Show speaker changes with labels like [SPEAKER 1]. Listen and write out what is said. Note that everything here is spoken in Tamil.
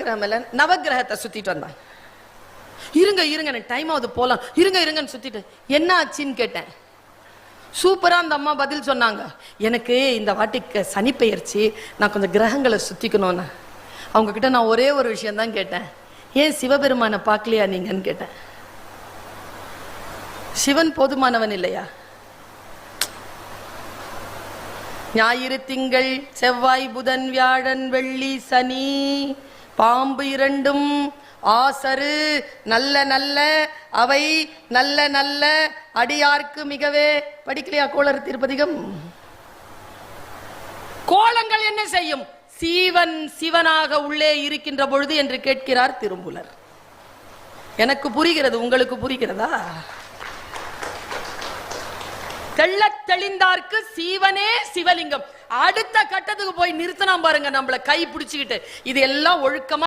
[SPEAKER 1] நவகிரகம் இல்ல, நவகிரகத்தை சுத்திட்டு வந்தான். இருங்க இருங்க டைம் ஆகுது போலாம், இருங்க இருங்கன்னு சுத்திட்டு என்ன ஆச்சுன்னு கேட்டேன். சூப்பரா அந்த அம்மா பதில் சொன்னாங்க. எனக்கு இந்த வாட்டிக்கு சனி பெயர்ச்சி, நான் கொஞ்சம் கிரகங்களை சுத்திக்கணும்னு. அவங்க கிட்ட நான் ஒரே ஒரு விஷயம் தான் கேட்டேன், ஏன் சிவபெருமானை பார்க்கலையா நீங்கன்னு கேட்டேன். சிவன் போதுமானவன் இல்லையா? ஞாயிறு திங்கள் செவ்வாய் புதன் வியாழன் வெள்ளி சனி பாம்பு இரண்டும் ஆசரு நல்ல நல்ல அவை நல்ல நல்ல அடியார்க்கு மிகவே. படிக்கலையா கோளறு திருப்பதிகம்? கோலங்கள் என்ன செய்யும்? சீவன் சிவனாக உள்ளே இருக்கின்ற பொழுது என்று கேட்கிறார் திருமூலர். எனக்கு புரிகிறது, உங்களுக்கு புரிகிறதா? தெள்ள தெளிந்தார்க்கு சீவனே சிவலிங்கம். அடுத்த கட்டத்துக்கு போய் நிறுத்தினா பாருங்க, நம்மள கை பிடிச்சுக்கிட்டு இது எல்லாம் ஒழுக்கமா